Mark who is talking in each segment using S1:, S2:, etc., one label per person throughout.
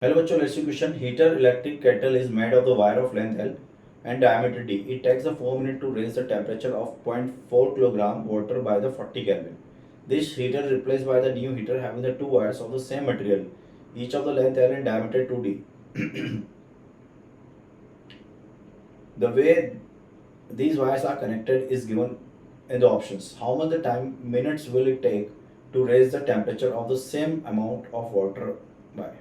S1: Hello बच्चों, let's see question. Heater electric kettle is made of the wire of length L and diameter D. It takes a 4 minutes to raise the temperature of 0.4 kilogram water by the 40 Kelvin. This heater replaced by the new heater having the two wires of the same material, each of the length L and diameter 2D. The way these wires are connected is given in the options. How much the time minutes will it take to raise the temperature of the same amount of water by?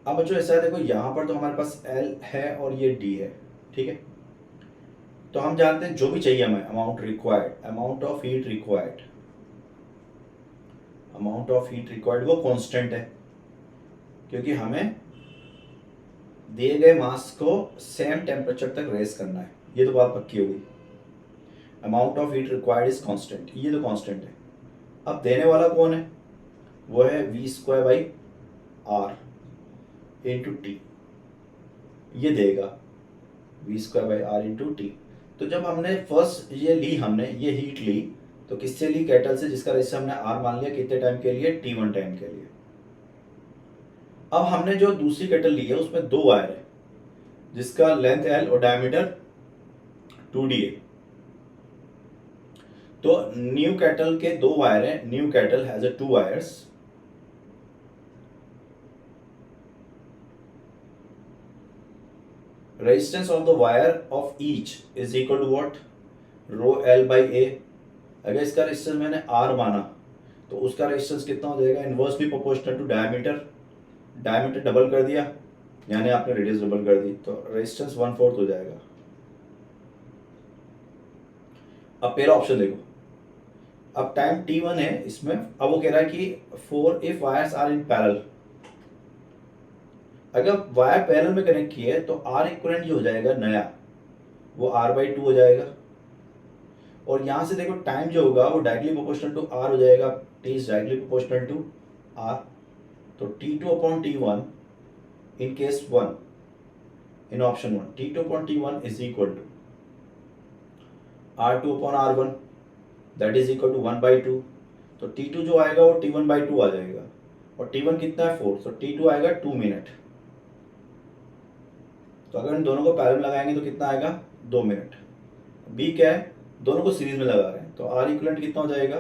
S1: अब बच्चों ऐसा है, देखो यहाँ पर तो हमारे पास L है और ये डी है, ठीक है। तो हम जानते हैं जो भी चाहिए हमें amount required, amount of heat required, amount of heat required वो कांस्टेंट है, क्योंकि हमें दिए गए मास को सेम टेम्परेचर तक रेस करना है। ये तो बात पक्की हो गई। Amount of heat required is constant, ये तो कांस्टेंट है। अब देने वाला कौन है? वो है V square by R into T, ये देगा V square by R into T. तो जब हमने फर्स्ट ये ली, हमने ये हीट ली, तो किससे ली? केटल से, जिसका रेशियो हमने आर मान लिया। कितने टाइम के लिए? T1 टाइम के लिए। अब हमने जो दूसरी केटल ली है उसमें दो वायर है, जिसका लेंथ L और डायमीटर 2D है। तो न्यू केटल के दो वायर है, new kettle has a 2 wires. Resistance of the wire of each is equal to what? Rho L by A। अगर इसका रेजिस्टेंस मैंने R माना तो उसका रेजिस्टेंस कितना हो जाएगा? Inversely proportional to diameter. Diameter double कर दिया, यानी आपने रेडियस डबल कर दी, तो रेजिस्टेंस 1/4 हो जाएगा। अब पहला ऑप्शन देखो, अब टाइम T1 है इसमें। अब वो कह रहा है कि for if wires are in parallel. अगर वायर पैरेलल में कनेक्ट किए तो आर इक्वलेंट जो हो जाएगा नया, वो R/2 हो जाएगा। और यहां से देखो टाइम जो होगा वो डायरेक्टली प्रोपोर्शनल टू आर हो जाएगा। T is directly proportional to R. तो T2/T1 in case 1, in option 1, T2/T1 is equal to R2/R1, that is equal to 1/2। तो T2 जो आएगा वो T1/2 आ जाएगा, और T1 कितना है? 4, तो T2 आएगा 2 मिनट। तो अगर इन दोनों को पैरेलल लगाएंगे तो कितना आएगा? 2 मिनट। बी क्या है? दोनों को सीरीज में लगा रहे हैं, तो आर इक्वलेंट कितना हो जाएगा?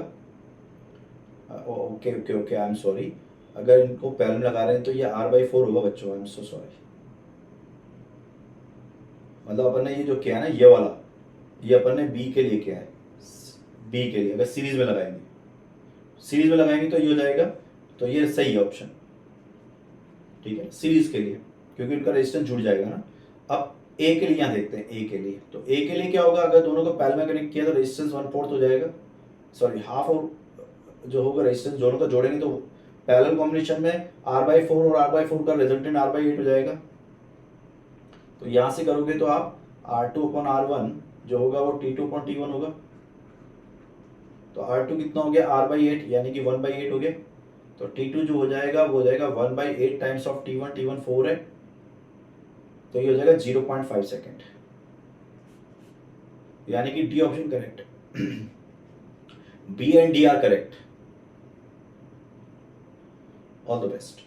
S1: Okay okay okay, I am sorry. अगर इनको पैरेलल लगा रहे हैं तो ये R/4 होगा बच्चों, आई एम सो सॉरी। मतलब अपन ने ये जो किया है ना, ये वाला, ये अपन ने बी के लिए किया है। बी के लिए अगर सीरीज में लगाएंगे, सीरीज में लगाएंगे तो ये हो जाएगा। तो ये सही है ऑप्शन, ठीक है, सीरीज के लिए, क्योंकि उनका रेजिस्टेंस जुड़ जाएगा ना। अब ए के लिए यहाँ देखते हैं, ए के लिए। तो ए के लिए क्या होगा? अगर दोनों को पैरेलल में कनेक्ट किया तो रेजिस्टेंस 1/4 हो जाएगा, सॉरी हाफ। और जो होगा रेजिस्टेंस दोनों का जोड़ेंगे तो पैरेलल कॉम्बिनेशन में R/4 और R/4 का रिजल्टेंट R/8 हो जाएगा। तो यहां से करोगे तो आप R2/R1 जो होगा वो T2/T1 होगा। तो R2 कितना हो गया? R/8, यानी कि 1/8 हो गया। तो T2 जो हो जाएगा वो हो जाएगा 1/8 टाइम्स ऑफ T1। T1 4 है, तो ये हो जाएगा 0.5 सेकेंड, यानी कि डी ऑप्शन करेक्ट है। B and D are correct. All the best.